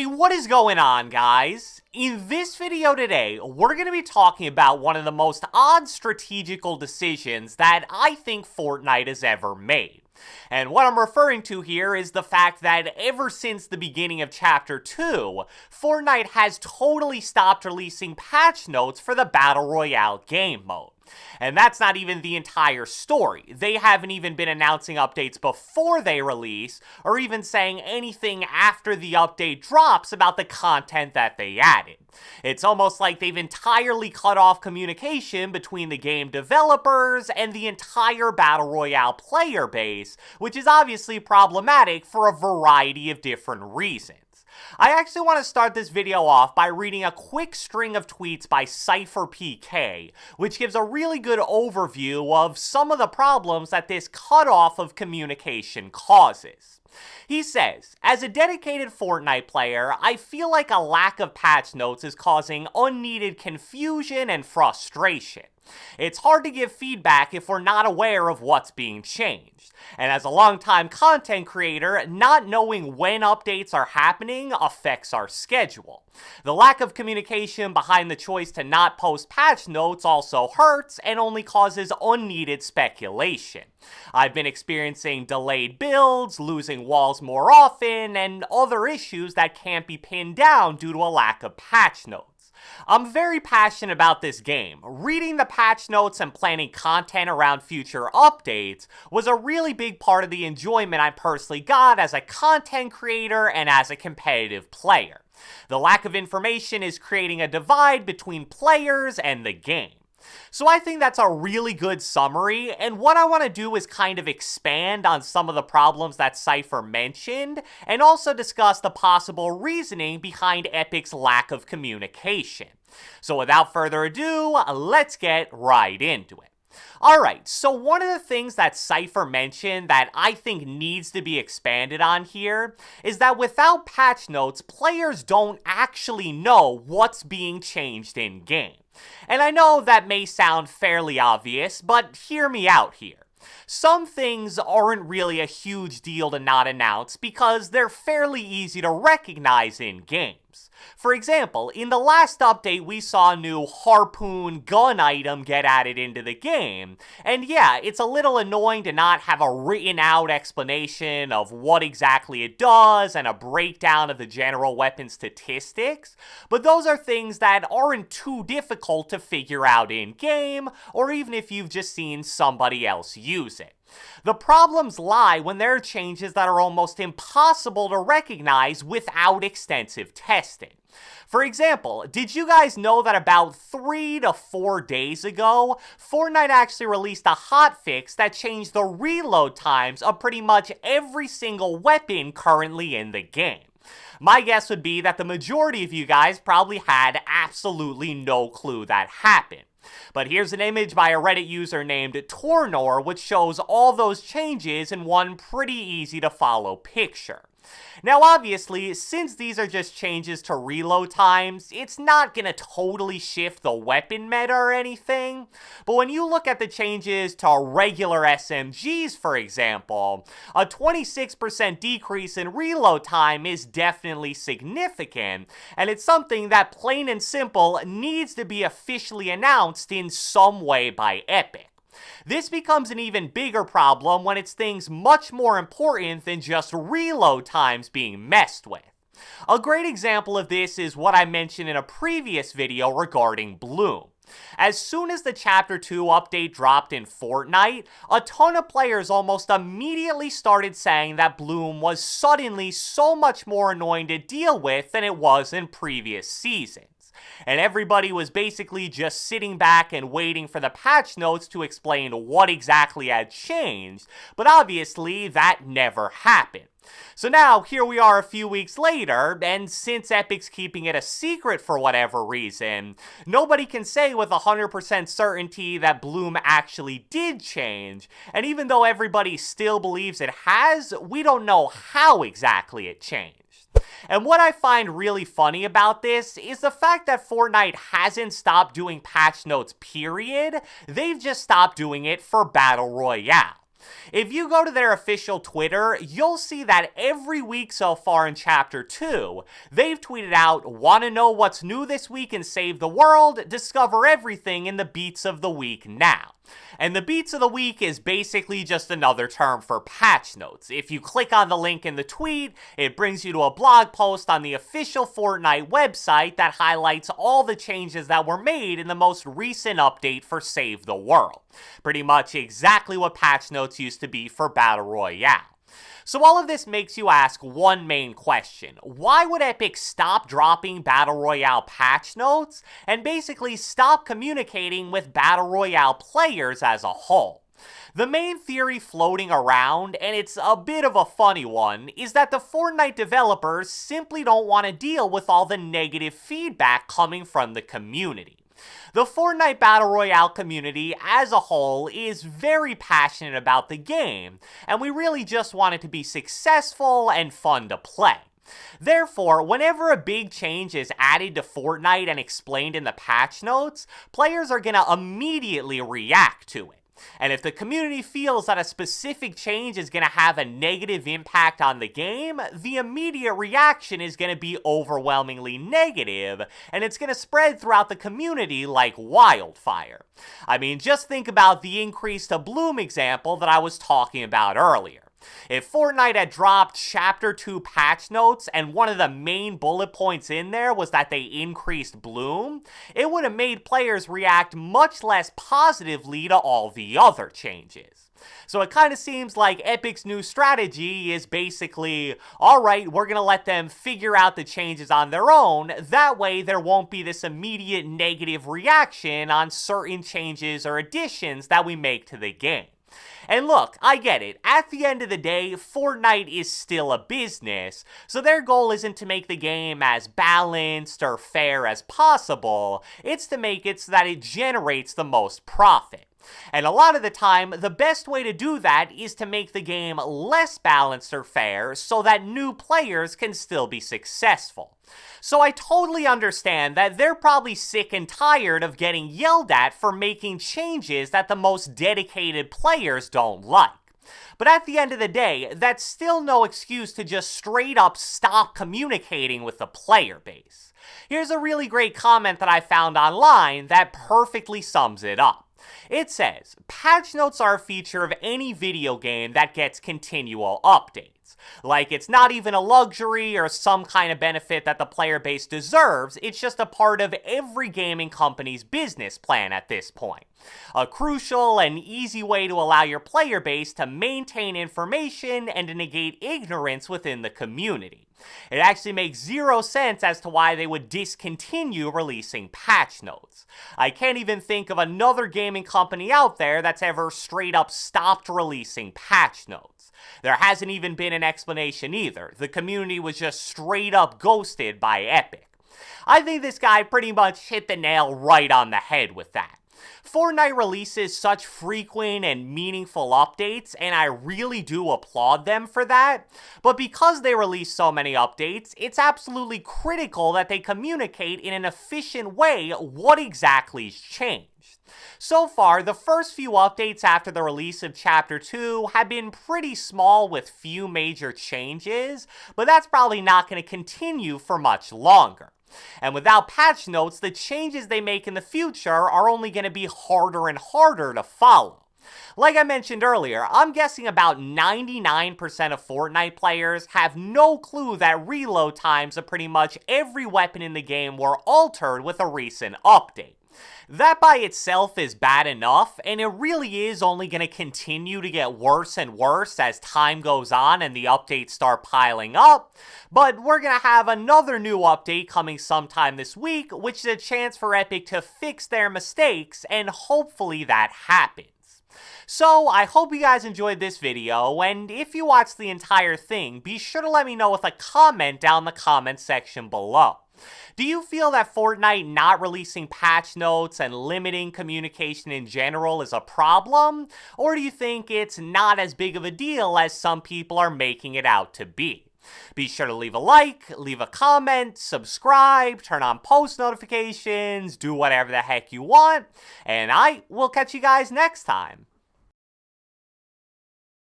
Hey, what is going on, guys? In this video today, we're going to be talking about one of the most odd strategical decisions that I think Fortnite has ever made. And what I'm referring to here is the fact that ever since the beginning of Chapter 2, Fortnite has totally stopped releasing patch notes for the Battle Royale game mode. And that's not even the entire story. They haven't even been announcing updates before they release, or even saying anything after the update drops about the content that they added. It's almost like they've entirely cut off communication between the game developers and the entire Battle Royale player base, which is obviously problematic for a variety of different reasons. I actually want to start this video off by reading a quick string of tweets by CypherPK, which gives a really good overview of some of the problems that this cutoff of communication causes. He says, as a dedicated Fortnite player, I feel like a lack of patch notes is causing unneeded confusion and frustration. It's hard to give feedback if we're not aware of what's being changed. And as a longtime content creator, not knowing when updates are happening affects our schedule. The lack of communication behind the choice to not post patch notes also hurts and only causes unneeded speculation. I've been experiencing delayed builds, losing walls more often, and other issues that can't be pinned down due to a lack of patch notes. I'm very passionate about this game. Reading the patch notes and planning content around future updates was a really big part of the enjoyment I personally got as a content creator and as a competitive player. The lack of information is creating a divide between players and the game. So I think that's a really good summary, and what I want to do is kind of expand on some of the problems that Cypher mentioned, and also discuss the possible reasoning behind Epic's lack of communication. So without further ado, let's get right into it. Alright, so one of the things that Cypher mentioned that I think needs to be expanded on here is that without patch notes, players don't actually know what's being changed in-game. And I know that may sound fairly obvious, but hear me out here. Some things aren't really a huge deal to not announce because they're fairly easy to recognize in games. For example, in the last update we saw a new harpoon gun item get added into the game, and yeah, it's a little annoying to not have a written out explanation of what exactly it does and a breakdown of the general weapon statistics, but those are things that aren't too difficult to figure out in game, or even if you've just seen somebody else use it. The problems lie when there are changes that are almost impossible to recognize without extensive testing. For example, did you guys know that about 3 to 4 days ago, Fortnite actually released a hotfix that changed the reload times of pretty much every single weapon currently in the game? My guess would be that the majority of you guys probably had absolutely no clue that happened. But here's an image by a Reddit user named Tornor, which shows all those changes in one pretty easy to follow picture. Now obviously, since these are just changes to reload times, it's not gonna totally shift the weapon meta or anything, but when you look at the changes to regular SMGs, for example, a 26% decrease in reload time is definitely significant, and it's something that plain and simple needs to be officially announced in some way by Epic. This becomes an even bigger problem when it's things much more important than just reload times being messed with. A great example of this is what I mentioned in a previous video regarding Bloom. As soon as the Chapter 2 update dropped in Fortnite, a ton of players almost immediately started saying that Bloom was suddenly so much more annoying to deal with than it was in previous seasons. And everybody was basically just sitting back and waiting for the patch notes to explain what exactly had changed, but obviously that never happened. So now, here we are a few weeks later, and since Epic's keeping it a secret for whatever reason, nobody can say with 100% certainty that Bloom actually did change, and even though everybody still believes it has, we don't know how exactly it changed. And what I find really funny about this is the fact that Fortnite hasn't stopped doing patch notes, period. They've just stopped doing it for Battle Royale. If you go to their official Twitter, you'll see that every week so far in Chapter 2, they've tweeted out, "Want to know what's new this week and save the world? Discover everything in the Beats of the Week now." And the Beats of the Week is basically just another term for patch notes. If you click on the link in the tweet, it brings you to a blog post on the official Fortnite website that highlights all the changes that were made in the most recent update for Save the World. Pretty much exactly what patch notes used to be for Battle Royale. So all of this makes you ask one main question. Why would Epic stop dropping Battle Royale patch notes and basically stop communicating with Battle Royale players as a whole? The main theory floating around, and it's a bit of a funny one, is that the Fortnite developers simply don't want to deal with all the negative feedback coming from the community. The Fortnite Battle Royale community as a whole is very passionate about the game, and we really just want it to be successful and fun to play. Therefore, whenever a big change is added to Fortnite and explained in the patch notes, players are going to immediately react to it. And if the community feels that a specific change is going to have a negative impact on the game, the immediate reaction is going to be overwhelmingly negative, and it's going to spread throughout the community like wildfire. I mean, just think about the increase to bloom example that I was talking about earlier. If Fortnite had dropped Chapter 2 patch notes and one of the main bullet points in there was that they increased bloom, it would have made players react much less positively to all the other changes. So it kind of seems like Epic's new strategy is basically, alright, we're going to let them figure out the changes on their own, that way there won't be this immediate negative reaction on certain changes or additions that we make to the game. And look, I get it, at the end of the day, Fortnite is still a business, so their goal isn't to make the game as balanced or fair as possible, it's to make it so that it generates the most profit. And a lot of the time, the best way to do that is to make the game less balanced or fair so that new players can still be successful. So I totally understand that they're probably sick and tired of getting yelled at for making changes that the most dedicated players don't like. But at the end of the day, that's still no excuse to just straight up stop communicating with the player base. Here's a really great comment that I found online that perfectly sums it up. It says, patch notes are a feature of any video game that gets continual updates. Like, it's not even a luxury or some kind of benefit that the player base deserves, it's just a part of every gaming company's business plan at this point. A crucial and easy way to allow your player base to maintain information and to negate ignorance within the community. It actually makes zero sense as to why they would discontinue releasing patch notes. I can't even think of another gaming company out there that's ever straight up stopped releasing patch notes. There hasn't even been an explanation either. The community was just straight up ghosted by Epic. I think this guy pretty much hit the nail right on the head with that. Fortnite releases such frequent and meaningful updates, and I really do applaud them for that, but because they release so many updates, it's absolutely critical that they communicate in an efficient way what exactly's changed. So far, the first few updates after the release of Chapter 2 have been pretty small with few major changes, but that's probably not going to continue for much longer. And without patch notes, the changes they make in the future are only going to be harder and harder to follow. Like I mentioned earlier, I'm guessing about 99% of Fortnite players have no clue that reload times of pretty much every weapon in the game were altered with a recent update. That by itself is bad enough, and it really is only going to continue to get worse and worse as time goes on and the updates start piling up, but we're going to have another new update coming sometime this week, which is a chance for Epic to fix their mistakes, and hopefully that happens. So, I hope you guys enjoyed this video, and if you watched the entire thing, be sure to let me know with a comment down in the comment section below. Do you feel that Fortnite not releasing patch notes and limiting communication in general is a problem? Or do you think it's not as big of a deal as some people are making it out to be? Be sure to leave a like, leave a comment, subscribe, turn on post notifications, do whatever the heck you want, and I will catch you guys next time.